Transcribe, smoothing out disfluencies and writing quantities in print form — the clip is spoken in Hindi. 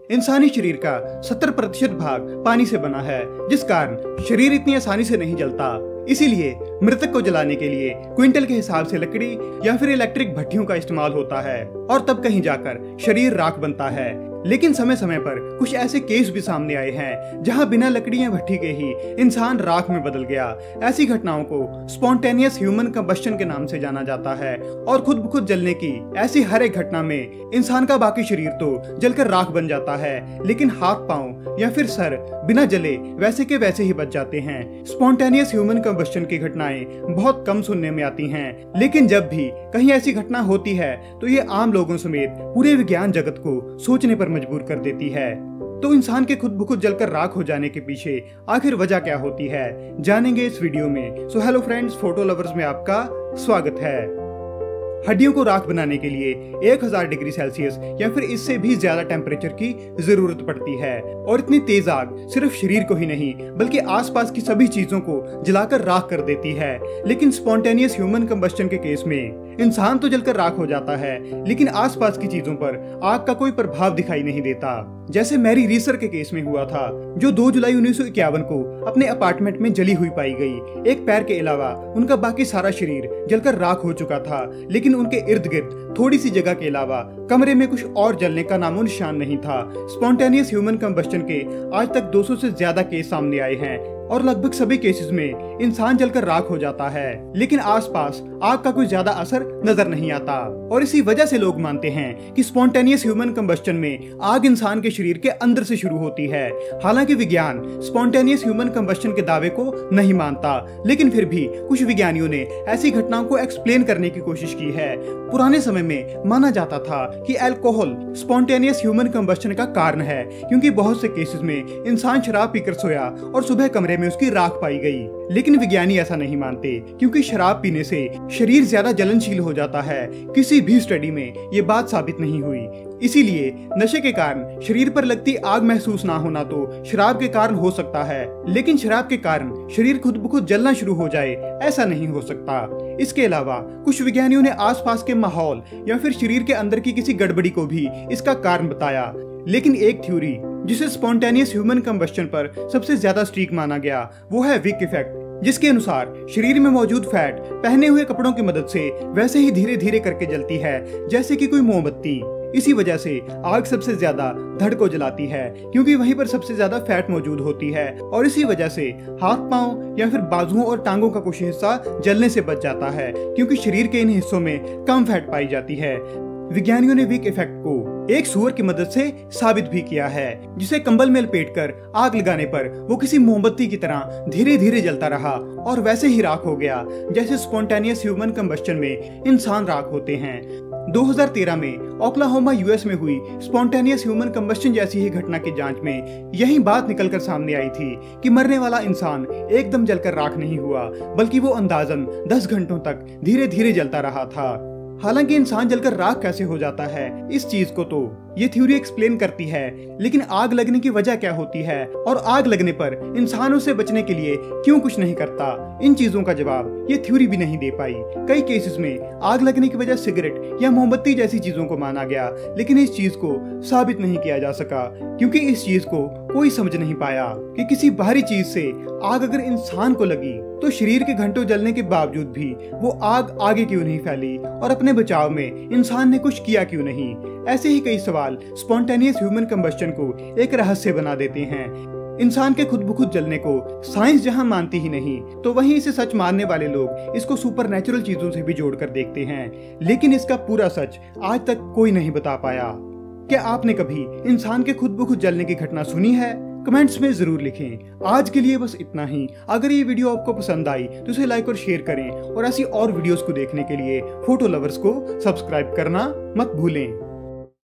इंसानी शरीर का 70% भाग पानी से बना है, जिस कारण शरीर इतनी आसानी से नहीं जलता। इसीलिए मृतक को जलाने के लिए क्विंटल के हिसाब से लकड़ी या फिर इलेक्ट्रिक भट्टियों का इस्तेमाल होता है और तब कहीं जाकर शरीर राख बनता है। लेकिन समय समय पर कुछ ऐसे केस भी सामने आए हैं जहां बिना लकड़ी या भट्टी के ही इंसान राख में बदल गया। ऐसी घटनाओं को स्पॉन्टेनियस ह्यूमन कंबस्शन के नाम से जाना जाता है और खुद ब खुद जलने की ऐसी हर एक घटना में इंसान का बाकी शरीर तो जलकर राख बन जाता है, लेकिन हाथ पांव या फिर सर बिना जले वैसे के वैसे ही बच जाते हैं। स्पॉन्टेनियस ह्यूमन कंबस्शन की घटनाएं बहुत कम सुनने में आती हैं, लेकिन जब भी कहीं ऐसी घटना होती है तो ये आम लोगों समेत पूरे विज्ञान जगत को सोचने पर मजबूर कर देती है। तो इंसान के खुद ब खुद जलकर राख हो जाने के पीछे आखिर वजह क्या होती है, जानेंगे इस वीडियो में। So hello friends, photo lovers में आपका स्वागत है। हड्डियों को राख बनाने के लिए 1000 डिग्री सेल्सियस या फिर इससे भी ज्यादा टेम्परेचर की जरूरत पड़ती है और इतनी तेज आग सिर्फ शरीर को ही नहीं बल्कि आसपास की सभी चीजों को जलाकर राख कर देती है। लेकिन स्पॉन्टेनियस ह्यूमन कंबस्शन के केस में इंसान तो जलकर राख हो जाता है, लेकिन आसपास की चीजों पर आग का कोई प्रभाव दिखाई नहीं देता। जैसे मैरी रीसर के केस में हुआ था, जो 2 जुलाई 1951 को अपने अपार्टमेंट में जली हुई पाई गई। एक पैर के अलावा उनका बाकी सारा शरीर जलकर राख हो चुका था, लेकिन उनके इर्द गिर्द थोड़ी सी जगह के अलावा कमरे में कुछ और जलने का नामो निशान नहीं था। स्पॉन्टेनियस ह्यूमन कंबस्शन के आज तक 200 से ज्यादा केस सामने आए हैं और लगभग सभी केसेस में इंसान जलकर राख हो जाता है, लेकिन आसपास आग का कोई ज्यादा असर नजर नहीं आता। और इसी वजह से लोग मानते हैं कि स्पॉन्टेनियस ह्यूमन कंबस्शन में आग इंसान के शरीर के अंदर से शुरू होती है। हालांकि विज्ञान स्पॉन्टेनियस ह्यूमन कंबस्शन के दावे को नहीं मानता, लेकिन फिर भी कुछ विज्ञानियों ने ऐसी घटनाओं को एक्सप्लेन करने की कोशिश की है। पुराने समय में माना जाता था कि अल्कोहल स्पॉन्टेनियस ह्यूमन कंबस्शन का कारण है, क्योंकि बहुत से केसेस में इंसान शराब पीकर सोया और सुबह कमरे में उसकी राख पाई गई। लेकिन विज्ञानी ऐसा नहीं मानते, क्योंकि शराब पीने से शरीर ज्यादा जलनशील हो जाता है। किसी भी स्टडी में ये बात साबित नहीं हुई। इसीलिए नशे के कारण शरीर पर लगती आग महसूस ना होना तो शराब के कारण हो सकता है, लेकिन शराब के कारण शरीर खुद ब खुद जलना शुरू हो जाए, ऐसा नहीं हो सकता। इसके अलावा कुछ विज्ञानियों ने आसपास के माहौल या फिर शरीर के अंदर की किसी गड़बड़ी को भी इसका कारण बताया। लेकिन एक थ्योरी जिसे स्पॉन्टेनियस ह्यूमन कंबस्शन पर सबसे ज्यादा स्ट्रीक माना गया, वो है विक इफेक्ट, जिसके अनुसार शरीर में मौजूद फैट पहने हुए कपड़ों की मदद से वैसे ही धीरे धीरे करके जलती है, जैसे कि कोई मोमबत्ती। इसी वजह से आग सबसे ज्यादा धड़ को जलाती है, क्योंकि वहीं पर सबसे ज्यादा फैट मौजूद होती है, और इसी वजह से हाथ पांव या फिर बाजुओं और टांगों का कुछ हिस्सा जलने से बच जाता है, क्योंकि शरीर के इन हिस्सों में कम फैट पाई जाती है। विज्ञानियों ने विक इफेक्ट को एक सूअर की मदद से साबित भी किया है, जिसे कंबल में लपेटकर आग लगाने पर वो किसी मोमबत्ती की तरह धीरे धीरे जलता रहा और वैसे ही राख हो गया, जैसे स्पॉन्टेनियस ह्यूमन कंबस्शन में इंसान राख होते हैं। 2013 में ओक्लाहोमा यूएस में हुई स्पॉन्टेनियस ह्यूमन कंबस्शन जैसी ही घटना की जांच में यही बात निकलकर सामने आई थी कि मरने वाला इंसान एकदम जलकर राख नहीं हुआ, बल्कि वो अंदाजन 10 घंटों तक धीरे धीरे जलता रहा था। हालांकि इंसान जलकर राख कैसे हो जाता है, इस चीज को तो ये थ्योरी एक्सप्लेन करती है, लेकिन आग लगने की वजह क्या होती है और आग लगने पर इंसान उसे बचने के लिए क्यों कुछ नहीं करता, इन चीजों का जवाब ये थ्योरी भी नहीं दे पाई। कई केसेस में आग लगने की वजह सिगरेट या मोमबत्ती जैसी चीजों को माना गया, लेकिन इस चीज को साबित नहीं किया जा सका, क्योंकि इस चीज को कोई समझ नहीं पाया कि किसी बाहरी चीज से आग अगर इंसान को लगी तो शरीर के घंटों जलने के बावजूद भी वो आग आगे क्यों नहीं फैली और अपने बचाव में इंसान ने कुछ किया क्यों नहीं। ऐसे ही कई सवाल स्पॉन्टेनियस ह्यूमन कंबस्शन को एक रहस्य बना देते हैं। इंसान के खुद ब खुद जलने को साइंस जहां मानती ही नहीं, तो वहीं इसे सच मानने वाले लोग इसको सुपरनैचुरल चीजों से भी जोड़कर देखते हैं, लेकिन इसका पूरा सच आज तक कोई नहीं बता पाया। क्या आपने कभी इंसान के खुद ब खुद जलने की घटना सुनी है? कमेंट्स में जरूर लिखें। आज के लिए बस इतना ही। अगर ये वीडियो आपको पसंद आई तो इसे लाइक और शेयर करें, और ऐसी और वीडियोस को देखने के लिए फोटो लवर्स को सब्सक्राइब करना मत भूलें।